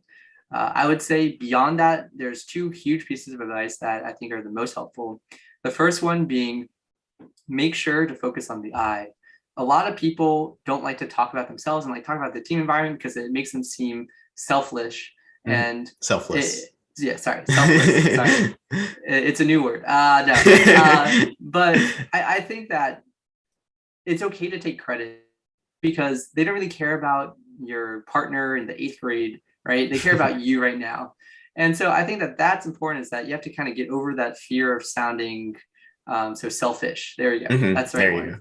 A: I would say beyond that, there's two huge pieces of advice that I think are the most helpful. The first one being, make sure to focus on the I. A lot of people don't like to talk about themselves and like talk about the team environment because it makes them seem selfish and
B: selfless.
A: Selfless. Sorry, it's a new word. But I think that it's okay to take credit because they don't really care about your partner in the 8th grade, right? They care about you right now. And so I think that that's important, is that you have to kind of get over that fear of sounding so selfish. There you go. That's the right one.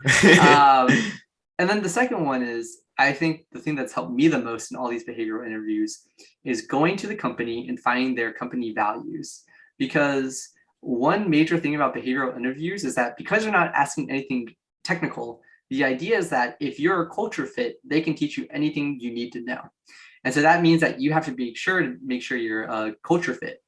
A: And then the second one is, I think the thing that's helped me the most in all these behavioral interviews is going to the company and finding their company values. Because one major thing about behavioral interviews is that because you're not asking anything technical, the idea is that if you're a culture fit, they can teach you anything you need to know. And so that means that you have to make sure you're a culture fit.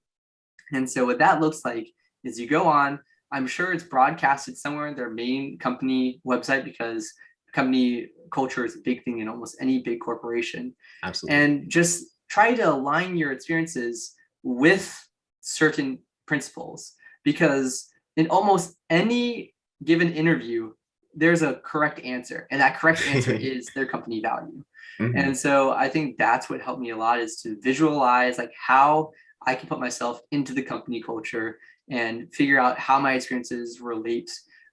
A: And so what that looks like is you go on, I'm sure it's broadcasted somewhere in their main company website, because company culture is a big thing in almost any big corporation.
B: Absolutely.
A: And just try to align your experiences with certain principles, because in almost any given interview, there's a correct answer, and that correct answer is their company value. And so I think that's what helped me a lot, is to visualize like how I can put myself into the company culture and figure out how my experiences relate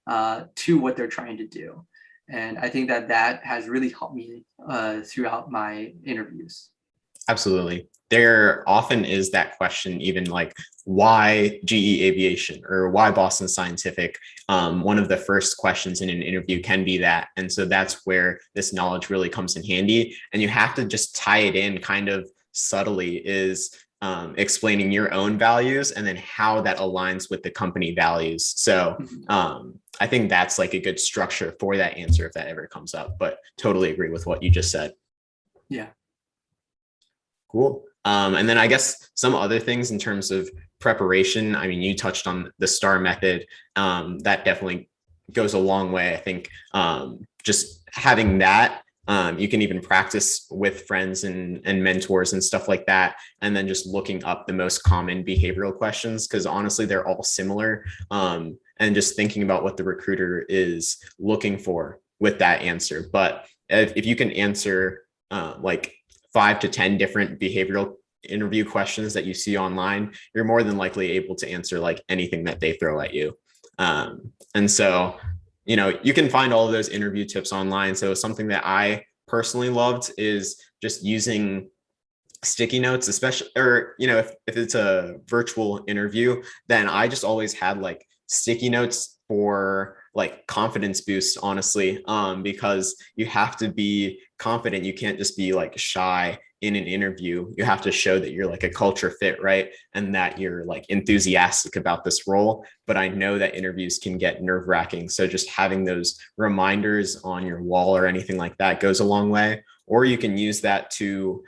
A: to what they're trying to do. And I think that that has really helped me throughout my interviews.
B: Absolutely. There often is that question, even like, why GE Aviation or why Boston Scientific? One of the first questions in an interview can be that. And so that's where this knowledge really comes in handy. And you have to just tie it in kind of subtly, is explaining your own values and then how that aligns with the company values. So I think that's like a good structure for that answer if that ever comes up, but totally agree with what you just said.
A: Yeah.
B: Cool. And then I guess some other things in terms of preparation. I mean, you touched on the STAR method. That definitely goes a long way. I think just having that, you can even practice with friends and mentors and stuff like that. And then just looking up the most common behavioral questions, because honestly, they're all similar. And just thinking about what the recruiter is looking for with that answer. But if you can answer like 5 to 10 different behavioral interview questions that you see online, you're more than likely able to answer like anything that they throw at you. And so, you know, you can find all of those interview tips online. So something that I personally loved is just using sticky notes, especially, or, you know, if it's a virtual interview, then I just always had like sticky notes for like confidence boosts, honestly, because you have to be confident. You can't just be like shy in an interview. You have to show that you're like a culture fit, right? And that you're like enthusiastic about this role. But I know that interviews can get nerve-wracking. So just having those reminders on your wall or anything like that goes a long way. Or you can use that to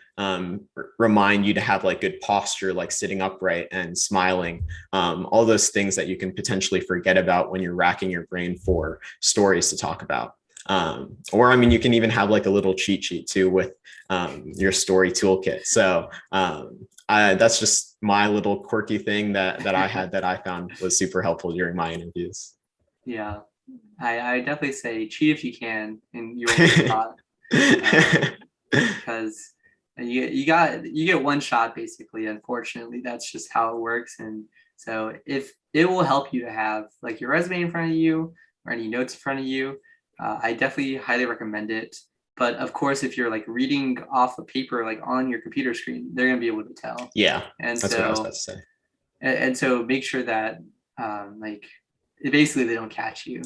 B: remind you to have like good posture, like sitting upright and smiling, all those things that you can potentially forget about when you're racking your brain for stories to talk about. Or, I mean, you can even have like a little cheat sheet too with your story toolkit. So that's just my little quirky thing that I had that I found was super helpful during my interviews.
A: Yeah, I definitely say cheat if you can, and you won't get caught. Because you get one shot basically. Unfortunately, that's just how it works. And so if it will help you to have like your resume in front of you or any notes in front of you, I definitely highly recommend it. But of course, if you're like reading off a paper like on your computer screen, they're gonna be able to tell.
B: Yeah,
A: and
B: that's what I was about to say.
A: And so make sure that like basically they don't catch you.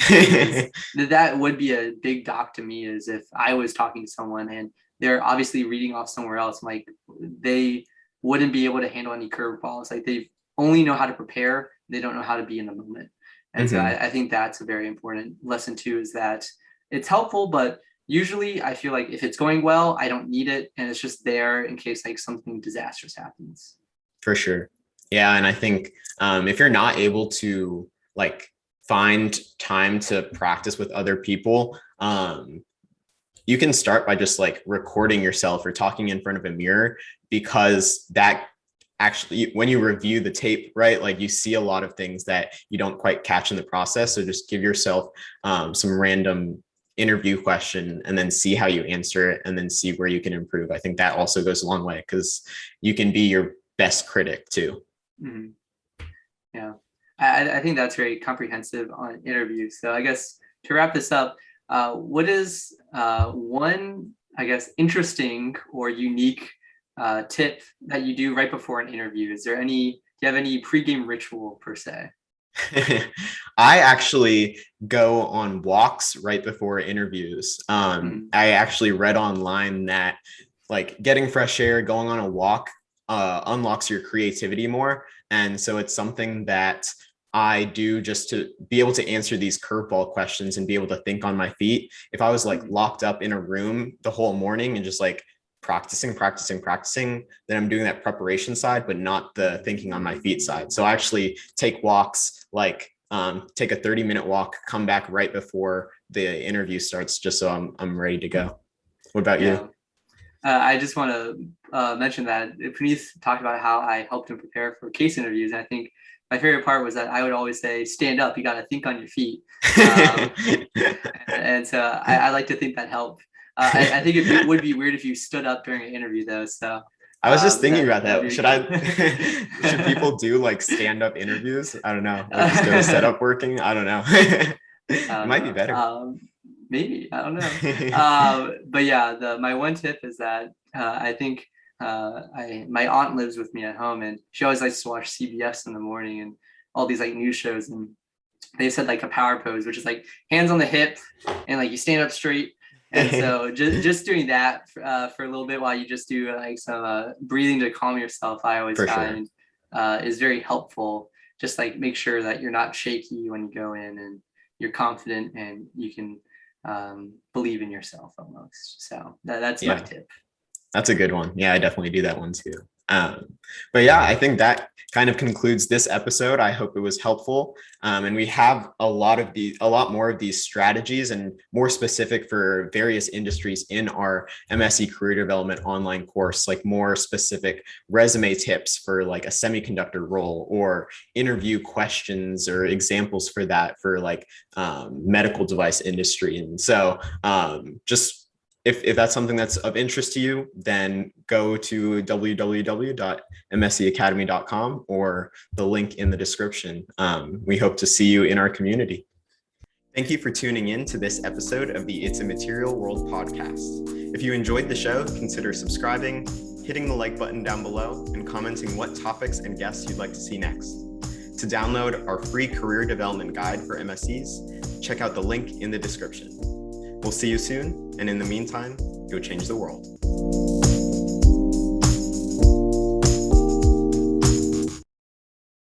A: That would be a big dock to me, is if I was talking to someone and they're obviously reading off somewhere else, like they wouldn't be able to handle any curveballs. Like they only know how to prepare, they don't know how to be in the moment. And so I think that's a very important lesson too, is that it's helpful, but usually I feel like if it's going well, I don't need it, and it's just there in case like something disastrous happens.
B: For sure. Yeah. And I think if you're not able to like find time to practice with other people, you can start by just like recording yourself or talking in front of a mirror, because that actually, when you review the tape, right, like you see a lot of things that you don't quite catch in the process. So just give yourself some random interview question and then see how you answer it and then see where you can improve. I think that also goes a long way because you can be your best critic too.
A: Mm-hmm. Yeah, I think that's very comprehensive on interviews. So I guess to wrap this up, what is one, I guess, interesting or unique tip that you do right before an interview? Do you have any pregame ritual per se?
B: I actually go on walks right before interviews. I actually read online that like getting fresh air, going on a walk unlocks your creativity more. And so it's something that I do just to be able to answer these curveball questions and be able to think on my feet. If I was like locked up in a room the whole morning and just like practicing, then I'm doing that preparation side, but not the thinking on my feet side. So I actually take walks, like take a 30-minute walk, come back right before the interview starts, just so I'm ready to go. What about you?
A: I just want to mention that Punith talked about how I helped him prepare for case interviews. And I think my favorite part was that I would always say, stand up, you got to think on your feet. And so I like to think that helped. I think it would be weird if you stood up during an interview though. So
B: I was just thinking about that. Should people do like stand-up interviews? I don't know. Like just go set up working. I don't know. It might be better.
A: Maybe, I don't know. But yeah, my one tip is that I think my aunt lives with me at home, and she always likes to watch CBS in the morning and all these like news shows. And they said like a power pose, which is like hands on the hip and like you stand up straight. And so just doing that for a little bit while you just do like some breathing to calm yourself, I always find is very helpful. Just like make sure that you're not shaky when you go in and you're confident and you can believe in yourself almost. So that's my tip.
B: That's a good one. Yeah, I definitely do that one too. But yeah, I think that kind of concludes this episode. I hope it was helpful. And we have a lot more of these strategies and more specific for various industries in our MSE career development online course, like more specific resume tips for like a semiconductor role or interview questions or examples for that for like medical device industry. And so just if that's something that's of interest to you, then go to www.mseacademy.com or the link in the description. We hope to see you in our community. Thank you for tuning in to this episode of the It's a Material World podcast. If you enjoyed the show, consider subscribing, hitting the like button down below, and commenting what topics and guests you'd like to see next. To download our free career development guide for MSEs, check out the link in the description. We'll see you soon, and in the meantime, go change the world.